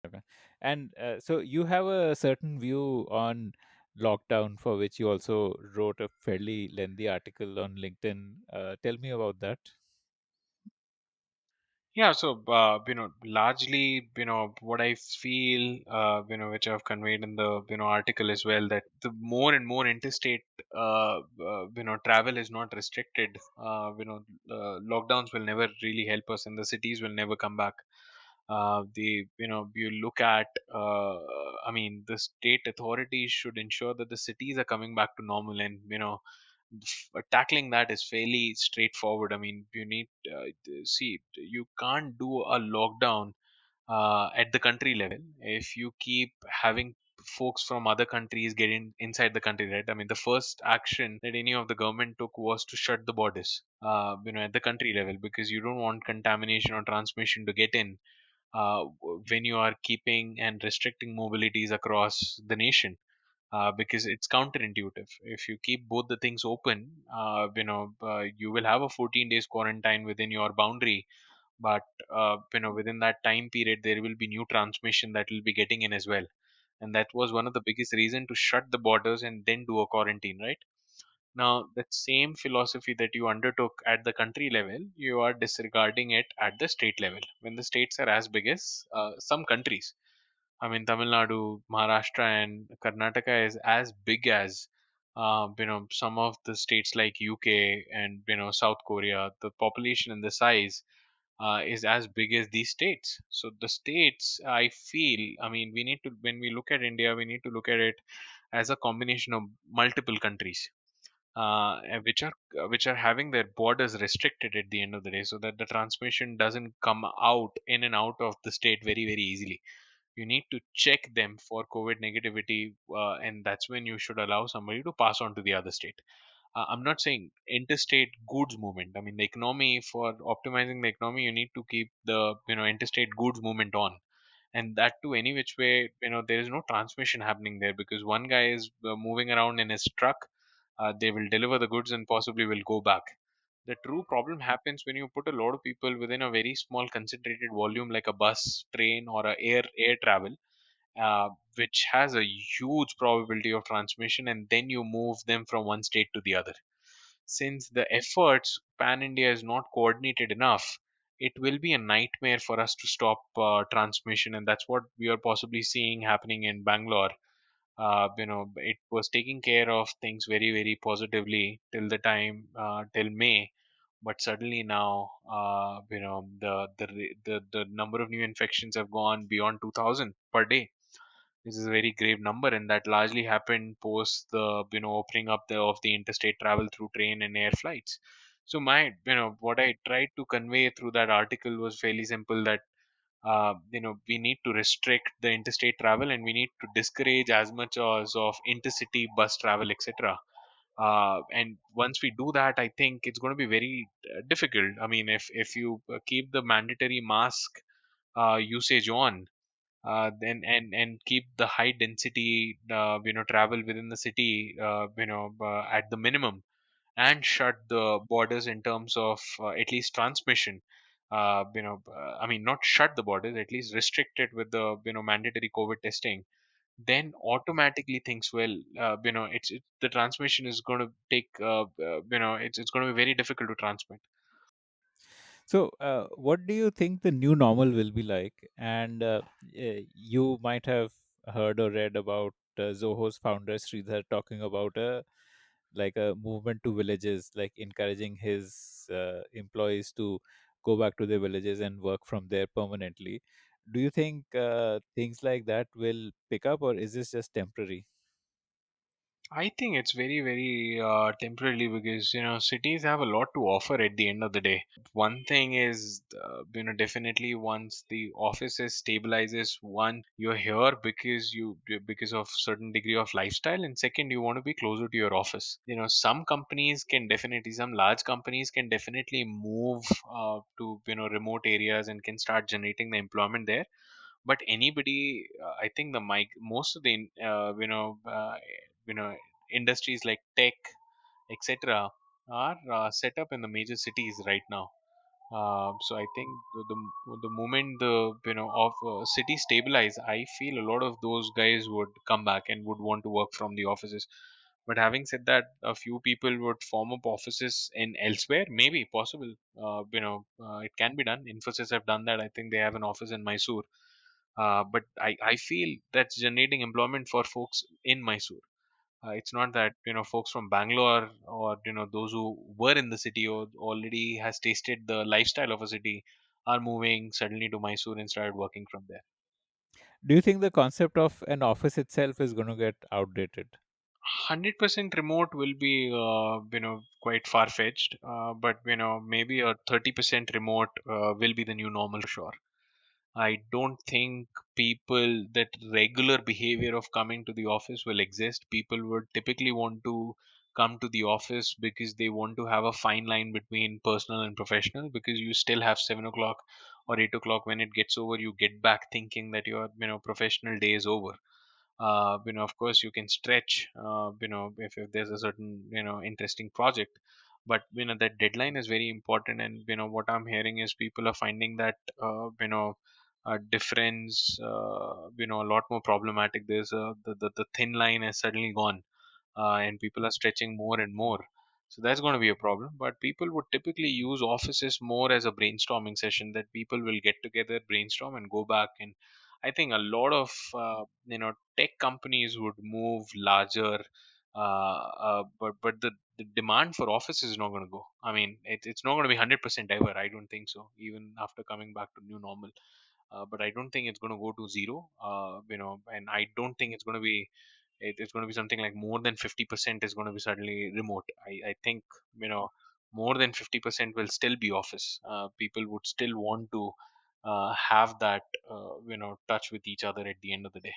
Okay. And so you have a certain view on lockdown, for which you also wrote a fairly lengthy article on LinkedIn. Tell me about that. Yeah, so largely, what I feel, which I've conveyed in the article as well, that the more and more interstate, travel is not restricted. Lockdowns will never really help us, and the cities will never come back. The you look at, I mean, the state authorities should ensure that the cities are coming back to normal, and tackling that is fairly straightforward. I mean, you need see, you can't do a lockdown at the country level if you keep having folks from other countries getting inside the country, right? I mean, the first action that any of the government took was to shut the borders, at the country level, because you don't want contamination or transmission to get in when you are keeping and restricting mobilities across the nation, because it's counterintuitive. If you keep both the things open, you will have a 14 days quarantine within your boundary, but within that time period there will be new transmission that will be getting in as well, and that was one of the biggest reason to shut the borders and then do a quarantine, right? Now, that same philosophy that you undertook at the country level, you are disregarding it at the state level when the states are as big as some countries. I mean, Tamil Nadu, Maharashtra, and Karnataka is as big as some of the states like UK and South Korea. The population and the size is as big as these states. So the states, I feel, I mean, we need to, when we look at India, we need to look at it as a combination of multiple countries, and which are having their borders restricted at the end of the day, so that the transmission doesn't come out in and out of the state very easily. You need to check them for COVID negativity, and that's when you should allow somebody to pass on to the other state. I'm not saying interstate goods movement. I mean, the economy, for optimizing the economy, you need to keep the interstate goods movement on, and that too any which way. There is no transmission happening there, because one guy is moving around in his truck. They will deliver the goods and possibly will go back. The true problem happens when you put a lot of people within a very small concentrated volume, like a bus, train, or a air travel, uh, which has a huge probability of transmission, and then you move them from one state to the other. Since the efforts pan India is not coordinated enough, it will be a nightmare for us to stop transmission, and that's what we are possibly seeing happening in Bangalore. It was taking care of things very positively till the time till May, but suddenly now, the number of new infections have gone beyond 2,000 per day. This is a very grave number, and that largely happened post the opening up of the interstate travel through train and air flights. So my, what I tried to convey through that article was fairly simple, that we need to restrict the interstate travel, and we need to discourage as much as of intercity bus travel, etc. And once we do that, I think it's going to be very difficult. I mean, if you keep the mandatory mask usage on, then and keep the high density travel within the city at the minimum, and shut the borders in terms of at least transmission. I mean, not shut the borders, at least restrict it with the mandatory COVID testing. Then automatically things will, the transmission is going to take, it's going to be very difficult to transmit. So, what do you think the new normal will be like? And you might have heard or read about Zoho's founder Sridhar talking about a like a movement to villages, like encouraging his employees to go back to their villages and work from there permanently. Do you think things like that will pick up, or is this just temporary? I think it's very, very temporarily, because cities have a lot to offer at the end of the day. One thing is, definitely once the offices stabilizes, one, you're here because of certain degree of lifestyle, and second, you want to be closer to your office. Some large companies can definitely move to remote areas and can start generating the employment there. But anybody, I think most of the you know industries like tech, etc., are set up in the major cities right now. So I think the moment the of city stabilize, I feel a lot of those guys would come back and would want to work from the offices. But having said that, a few people would form up offices in elsewhere. Maybe possible. It can be done. Infosys have done that. I think they have an office in Mysore. But I feel that's generating employment for folks in Mysore. It's not that folks from Bangalore, or those who were in the city or already has tasted the lifestyle of a city, are moving suddenly to Mysore and started working from there. Do you think the concept of an office itself is going to get outdated? 100% remote will be quite far fetched, but maybe a 30% remote will be the new normal for sure. I don't think people that regular behavior of coming to the office will exist. People would typically want to come to the office because they want to have a fine line between personal and professional, because you still have 7 o'clock or 8 o'clock. When it gets over, you get back thinking that your professional day is over. Of course you can stretch, if there's a certain interesting project, but that deadline is very important. And what I'm hearing is people are finding that difference a lot more problematic. The thin line has suddenly gone, and people are stretching more and more. So that's going to be a problem. But people would typically use offices more as a brainstorming session, that people will get together, brainstorm, and go back. And I think a lot of tech companies would move larger, but the demand for offices is not going to go. I mean, it's not going to be 100% ever. I don't think so, even after coming back to new normal. But I don't think it's going to go to zero. And I don't think it's going to be something like more than 50% is going to be suddenly remote. I think more than 50% will still be office. People would still want to have that touch with each other at the end of the day.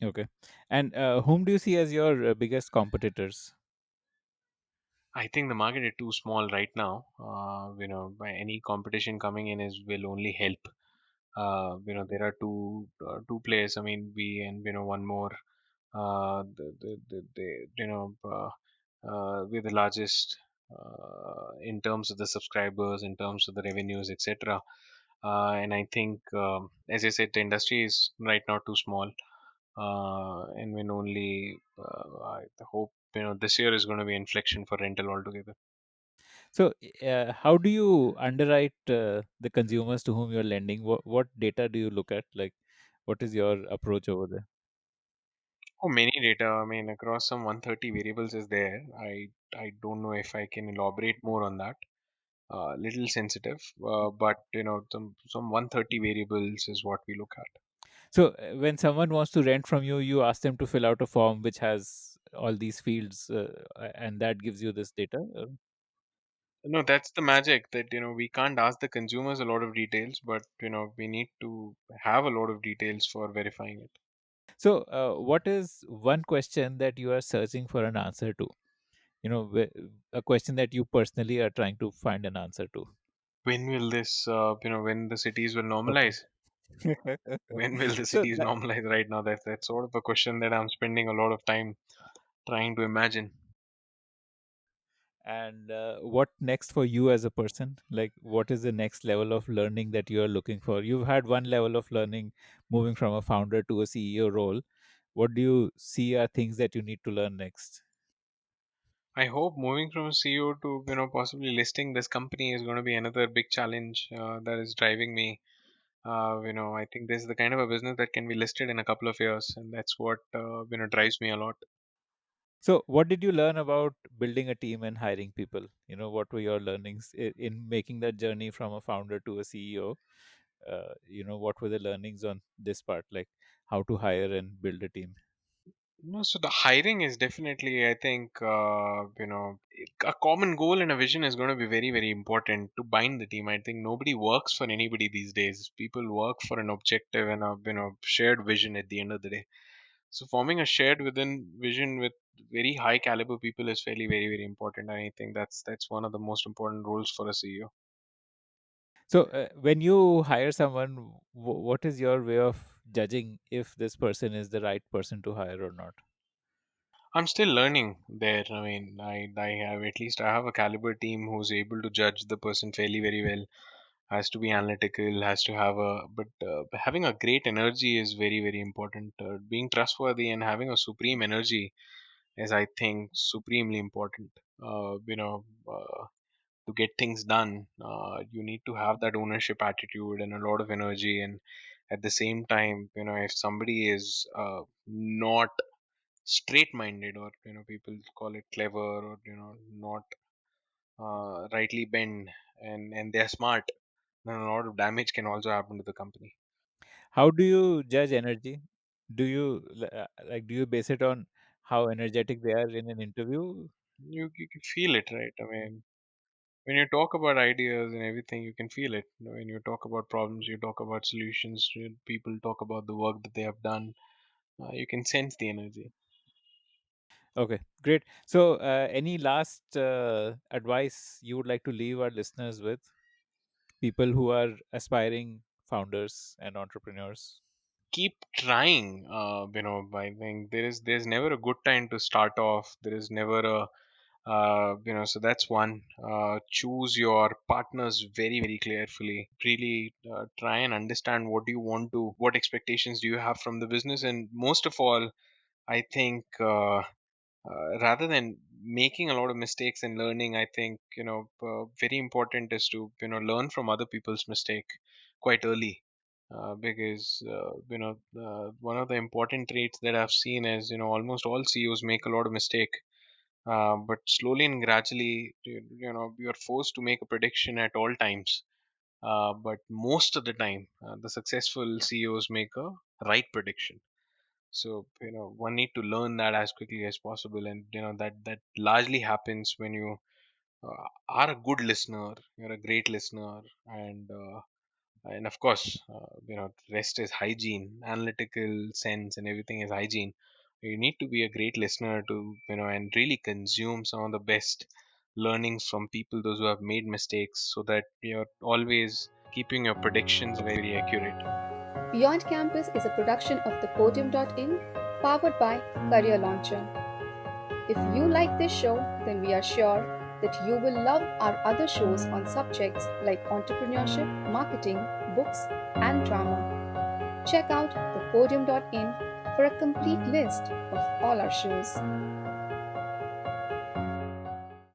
Okay. And whom do you see as your biggest competitors? I think the market is too small right now. By any competition coming in is will only help. There are two players. I mean, we and one more. We're the largest in terms of the subscribers, in terms of the revenues, etc. And I think, as I said, the industry is right now too small, and when only I hope this year is going to be inflection for rental altogether. So, how do you underwrite the consumers to whom you're lending? What data do you look at? Like, what is your approach over there? Oh, many data. I mean, across some 130 variables is there. I don't know if I can elaborate more on that. Little sensitive, but some 130 variables is what we look at. So, when someone wants to rent from you, you ask them to fill out a form which has all these fields, and that gives you this data. No, that's the magic that we can't ask the consumers a lot of details, but we need to have a lot of details for verifying it. So, what is one question that you are searching for an answer to? A question that you personally are trying to find an answer to. When will this, when the cities will Okay. normalize? When will the So, cities normalize? Right now, that's sort of a question that I'm spending a lot of time trying to imagine. and what next for you as a person? Like, what is the next level of learning that you are looking for? You've had one level of learning moving from a founder to a CEO role. What do you see are things that you need to learn next? I hope moving from a CEO to possibly listing this company is going to be another big challenge that is driving me. I think this is the kind of a business that can be listed in a couple of years, and that's what drives me a lot. So, what did you learn about building a team and hiring people? What were your learnings in making that journey from a founder to a CEO? What were the learnings on this part, like how to hire and build a team? No, so the hiring is definitely, I think, a common goal and a vision is going to be very, very important to bind the team. I think nobody works for anybody these days. People work for an objective and a shared vision at the end of the day. So forming a shared within vision with very high caliber people is fairly very, very important. And I think that's one of the most important roles for a CEO. So, when you hire someone, what is your way of judging if this person is the right person to hire or not? I'm still learning there. I mean, I have at least I have a caliber team who's able to judge the person fairly very well. Has to be analytical, has to have a, but having a great energy is very very important. Being trustworthy and having a supreme energy is, I think, supremely important. To get things done, you need to have that ownership attitude and a lot of energy. And at the same time, if somebody is not straight minded, or people call it clever, or not rightly bent, and they're smart, then a lot of damage can also happen to the company. How do you judge energy? Do you base it on how energetic they are in an interview? You can feel it, right? I mean, when you talk about ideas and everything, you can feel it. When you talk about problems, you talk about solutions, people talk about the work that they have done, you can sense the energy. Okay, great. So, any last advice you would like to leave our listeners with? People who are aspiring founders and entrepreneurs. Keep trying. I think there's never a good time to start off. There is never a so that's one. Choose your partners very very carefully. Really try and understand what do you want to, what expectations do you have from the business, and most of all, I think rather than making a lot of mistakes and learning, I think very important is to learn from other people's mistake quite early. Because one of the important traits that I've seen is almost all CEOs make a lot of mistake, but slowly and gradually you're forced to make a prediction at all times. But most of the time, the successful CEOs make a right prediction. So one need to learn that as quickly as possible, and that largely happens when you are a good listener, you're a great listener, and of course, rest is hygiene, analytical sense and everything is hygiene. You need to be a great listener to and really consume some of the best learnings from people, those who have made mistakes, so that you're always keeping your predictions very accurate. Beyond Campus is a production of the Podium.in, powered by Career Launcher. If you like this show, then we are sure that you will love our other shows on subjects like entrepreneurship, marketing, books, and drama. Check out thepodium.in for a complete list of all our shows.